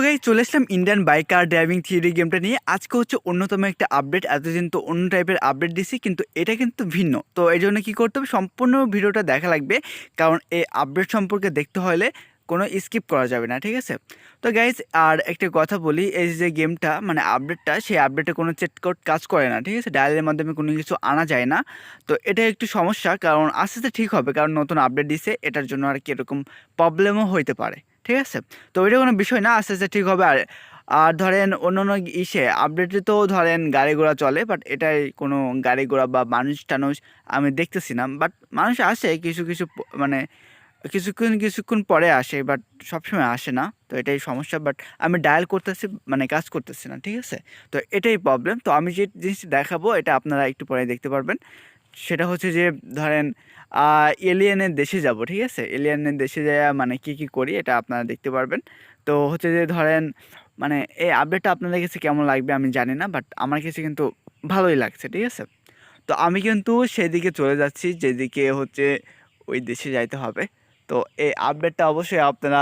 Guys চলে আসলাম Indian bike কার driving theory গেমটা নিয়ে। আজকে হচ্ছে অন্যতম একটা আপডেট। এতদিন তো অন্য টাইপের আপডেট দিছি, কিন্তু এটা কিন্তু ভিন্ন। তো এই জন্য কী করতে হবে, সম্পূর্ণ ভিডিওটা দেখা লাগবে, কারণ এই আপডেট সম্পর্কে দেখতে হলে কোনো স্কিপ করা যাবে না, ঠিক আছে? তো গাইস আর একটা কথা বলি, এই যে গেমটা মানে আপডেটটা, সেই আপডেটে কোনো চেট কোড কাজ করে না, ঠিক আছে? ডায়ালের মাধ্যমে কোনো কিছু আনা যায় না। তো এটা একটু সমস্যা, কারণ আস্তে আস্তে ঠিক হবে, কারণ নতুন আপডেট দিছে, এটার জন্য আর কি এরকম প্রবলেমও হইতে পারে, ঠিক আছে? তো ওইটা কোনো বিষয় না, আস্তে আস্তে ঠিক হবে। আর আর ধরেন অন্য অন্য আপডেটে তো ধরেন গাড়ি ঘোড়া চলে, বাট এটাই কোনো গাড়ি ঘোড়া বা মানুষ টানুষ আমি দেখতেছি না। বাট মানুষ আসে কিছু কিছু মানে কিছুক্ষণ পরে আসে, বাট সবসময় আসে না। তো এটাই সমস্যা, বাট আমি ডায়াল করতেছি, মানে কাজ করতেছি না, ঠিক আছে? তো এটাই প্রবলেম। তো আমি যে জিনিসটা দেখাবো এটা আপনারা একটু পরে দেখতে পারবেন। সেটা হচ্ছে যে ধরেন এলিয়েনের দেশে যাব, ঠিক আছে? এলিয়েনের দেশে যাইয়া মানে কি করি এটা আপনারা দেখতে পারবেন। তো হচ্ছে যে ধরেন মানে এই আপডেটটা আপনাদের কাছে কেমন লাগবে আমি জানি না, বাট আমার কাছে কিন্তু ভালোই লাগছে, ঠিক আছে? তো আমি কিন্তু সেদিকে চলে যাচ্ছি যেদিকে হচ্ছে ওই দেশে যাইতে হবে। তো এই আপডেটটা অবশ্যই আপনারা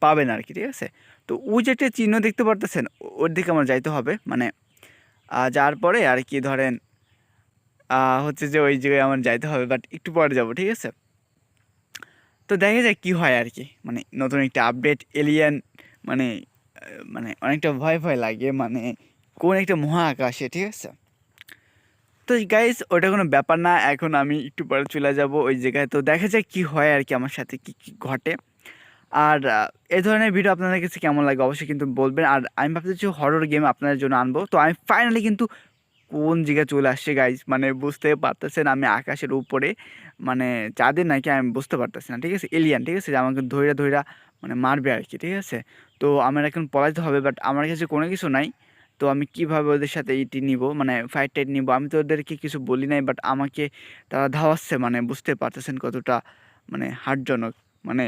পাবেন আর কি, ঠিক আছে? তো ওই যে একটা চিহ্ন দেখতে পারতেছেন, ওর দিকে আমার যাইতে হবে। মানে যাওয়ার পরে আর কি ধরেন হচ্ছে যে ওই জায়গায় আমার যাইতে হবে, বাট একটু পরে যাব, ঠিক আছে? তো দেখা যাক কী হয় আর কি। মানে নতুন একটা আপডেট এলিয়েন, মানে মানে অনেকটা ভয় ভয় লাগে, মানে কোন একটা মহাকাশে, ঠিক আছে? তো গাইস ওটা কোনো ব্যাপার না, এখন আমি একটু পরে চলে যাব ওই জায়গায়। তো দেখা যাক কী হয় আর কি, আমার সাথে কী ঘটে। আর এই ধরনের ভিডিও আপনাদের কাছে কেমন লাগে অবশ্যই কিন্তু বলবেন। আর আমি ভাবতেছি হরর গেম আপনাদের জন্য আনবো। তো আমি ফাইনালি কিন্তু কোন জায়গায় চলে আসছে গাইজ, মানে বুঝতে পারতেছেন আমি আকাশের উপরে, মানে চাঁদের নাকি আমি বুঝতে পারতেছি না, ঠিক আছে? এলিয়ান, ঠিক আছে? যে আমাকে ধইরা ধইরা মানে মারবে আর কি, ঠিক আছে? তো আমার এখন পলাইতে হবে, বাট আমার কাছে কোনো কিছু নাই। তো আমি কিভাবে ওদের সাথে ইটি নিব, মানে ফাইট টাইট নিব? আমি তো ওদেরকে কিছু বলি নাই, বাট আমাকে তারা ধাওয়াচ্ছে, মানে বুঝতে পারতেছেন কতটা মানে হার্টজনক, মানে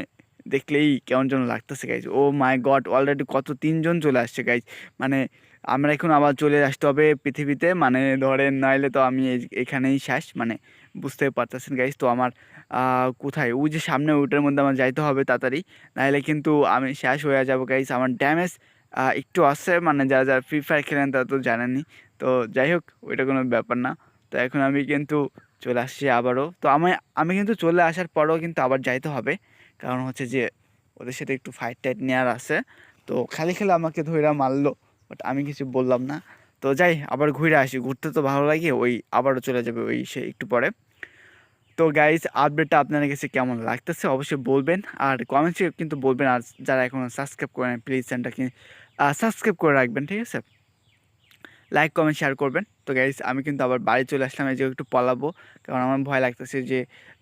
দেখলেই কেমন যেন লাগতেছে গাইজ। ও মাই গড, অলরেডি কত ৩ জন চলে আসছে গাইজ। মানে আমরা এখন আবার চলে আসতে হবে পৃথিবীতে, মানে ধরেন নাইলে তো আমি এখানেই শেষ, মানে বুঝতে পারতেছেন গাইজ। তো আমার কোথায় ওই যে সামনে ওইটার মধ্যে আমার যাইতে হবে তাড়াতাড়ি, নাইলে কিন্তু আমি শেষ হয়ে যাব গাইজ। আমার ড্যামেজ একটু আসছে, মানে যারা যারা ফ্রি ফায়ার খেলেন তারা তো জানেনই। তো যাই হোক, ওইটা কোনো ব্যাপার না। তো এখন আমি কিন্তু চলে আসছি আবারও। তো আমি আমি কিন্তু চলে আসার পরেও কিন্তু আবার যাইতে হবে, কারণ হচ্ছে যে ওদের সাথে একটু ফাইট টাইট নেওয়ার আছে। তো খালি খেলে আমাকে ধইরা মারলো, বাট আমি কিছু বললাম না। তো যাই আবার ঘুরে আসি, ঘুরতে তো ভালো লাগে। ওই আবারও চলে যাবে ওই সে একটু পরে। তো গাইজ আপডেটটা আপনাদের কাছে কেমন লাগতেছে অবশ্যই বলবেন, আর কমেন্টসে কিন্তু বলবেন। আর যারা এখনও সাবস্ক্রাইব করেন প্লিজ চ্যানেলটাকে সাবস্ক্রাইব করে রাখবেন, ঠিক আছে? লাইক কমেন্ট শেয়ার করবেন। তো গাইস আমি কিন্তু আবার বাড়ি চলে আসলাম, এই যে একটু পলাবো, কারণ আমার ভয় লাগতেছে যে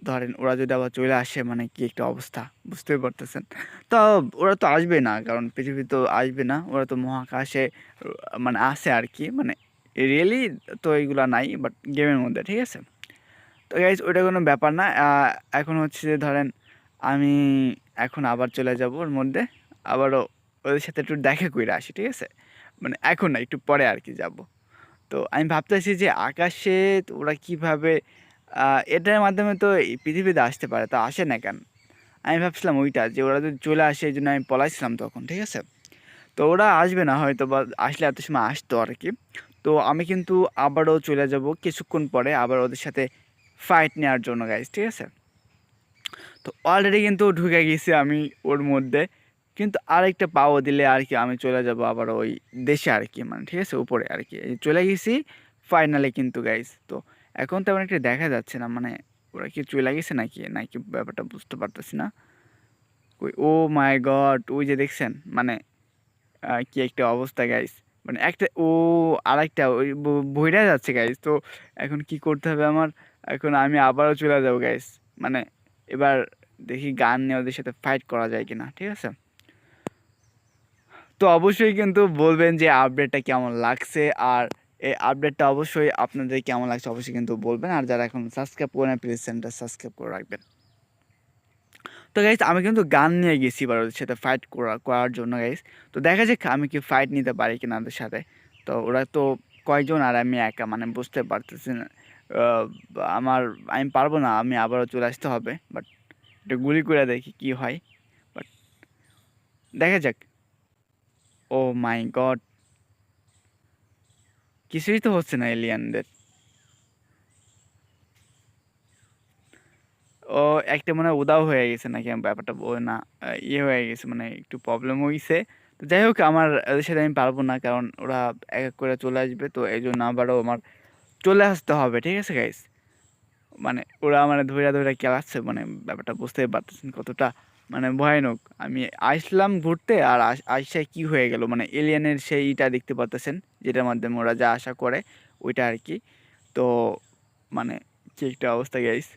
ধরেন ওরা যদি আবার চলে আসে, মানে কি একটা অবস্থা বুঝতেই পারতেছেন। তো ওরা তো আসবে না, কারণ পৃথিবী তো আসবে না, ওরা তো মহাকাশে মানে আছে আর কি, মানে রিয়েলি তো এইগুলা নাই, বাট গেমের মধ্যে, ঠিক আছে? তো গাইজ ওইটা কোনো ব্যাপার না। এখন হচ্ছে যে ধরেন আমি এখন আবার চলে যাব ওর মধ্যে, আবারও ওদের সাথে একটু দেখা করে আসি, ঠিক আছে? মানে এখন না, একটু পরে আর কি যাব। তো আমি ভাবতেছি যে আকাশে তো ওরা কীভাবে এটার মাধ্যমে তো এই পৃথিবীতে আসতে পারে, তো আসে না কেন? আমি ভাবছিলাম ওইটা, যে ওরা যদি চলে আসে, এই জন্য আমি পলাইছিলাম তখন, ঠিক আছে? তো ওরা আসবে না হয়তো, বা আসলে এত সময় আসতো আর কি। তো আমি কিন্তু আবারও চলে যাব কিছুক্ষণ পরে, আবার ওদের সাথে ফাইট নেওয়ার জন্য গাইজ, ঠিক আছে? তো অলরেডি কিন্তু ঢুকে গেছি আমি ওর মধ্যে, কিন্তু আরেকটা পাও দিলে আর কি আমি চলে যাব আবার ওই দেশে আর কি, মানে ঠিক আছে, উপরে আর কি এই চলে গেছি ফাইনালি কিন্তু গাইজ। তো এখন তেমন একটা দেখা যাচ্ছে না, মানে ওরা কি চলে গেছে নাকি নাকি ব্যাপারটা বুঝতে পারতেছি না। ওই ও মাই গড, ওই যে দেখছেন, মানে কি একটা অবস্থা গাইজ। মানে একটা ও আরেকটা ওই বইরা যাচ্ছে গাইজ। তো এখন কি করতে হবে আমার? এখন আমি আবারও চলে যাবো গাইজ, মানে এবার দেখি গান নিয়ে ওদের সাথে ফাইট করা যায় কিনা, ঠিক আছে? তো অবশ্যই কিন্তু বলবেন যে আপডেটটা কেমন লাগছে, আর এই আপডেটটা অবশ্যই আপনাদের কেমন লাগছে অবশ্যই কিন্তু বলবেন। আর যারা এখন সাবস্ক্রাইব করেন প্লিজ চ্যানেলটা সাবস্ক্রাইব করে রাখবেন। তো গাইস আমি কিন্তু গান নিয়ে গেছি এবার ওদের সাথে ফাইট করার জন্য গাইস। তো দেখা যাক আমি কি ফাইট নিতে পারি কিনা ওদের সাথে। তো ওরা তো কয়জন আর আমি একা, মানে বুঝতে পারতেছি না। আহ, আমি পারবো না, আমি আবারও চলে আসতে হবে, বাট একটু গুলি করে দেখি কি হয়, বাট দেখা যাক। ও মাই গড, কিছুই তো হচ্ছে না এলিয়ানদের। ও একটা মনে হয় উদাও হয়ে গেছে নাকি, আমি ব্যাপারটা না ইয়ে হয়ে গেছে, মানে একটু প্রবলেম হয়েছে। তো যাই হোক, আমার ওদের সাথে আমি পারবো না, কারণ ওরা এক এক করে চলে আসবে, তো এই জন্য আবারও আমার চলে আসতে হবে, ঠিক আছে গাইস। মানে ওরা মানে ধইরা ধইরা খেলাচ্ছে, মানে ব্যাপারটা বুঝতেই পারতেছেন কতটা মানে ভয়ানক। আমি আসলাম ঘুরতে, আর আইসা কি হয়ে গেল, মানে এলিয়েনের সেইটা দেখতে পারতেছেন, যেটার মাধ্যমে ওরা যা আশা করে ওইটা আর কি। তো মানে কি একটা অবস্থা গাইস।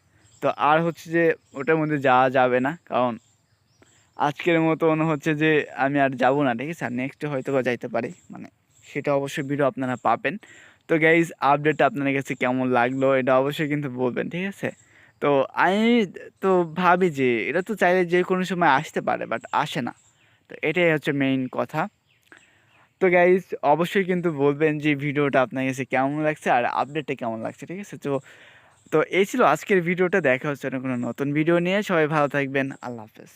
তো আর হচ্ছে যে ওটার মধ্যে যাওয়া যাবে না, কারণ আজকের মতন হচ্ছে যে আমি আর যাব না, ঠিক আছে। আর নেক্সট হয়তো বা যাইতে পারি, মানে সেটা অবশ্যই ভিডিও আপনারা পাবেন। তো গাইজ, আপডেটটা আপনাদের কাছে কেমন লাগলো এটা অবশ্যই কিন্তু বলবেন, ঠিক আছে। তো আমি তো ভাবি যে এটা তো চাইলে যে কোনো সময় আসতে পারে, বাট আসে না। তো এটাই হচ্ছে মেইন কথা। তো গাইজ, অবশ্যই কিন্তু বলবেন যে ভিডিওটা আপনার কাছে কেমন লাগছে আর আপডেটটা কেমন লাগছে, ঠিক আছে। তো তো এই ছিল আজকের ভিডিওটা। দেখা হচ্ছে না কোনো নতুন ভিডিও নিয়ে। সবাই ভালো থাকবেন, আল্লাহ হাফেজ।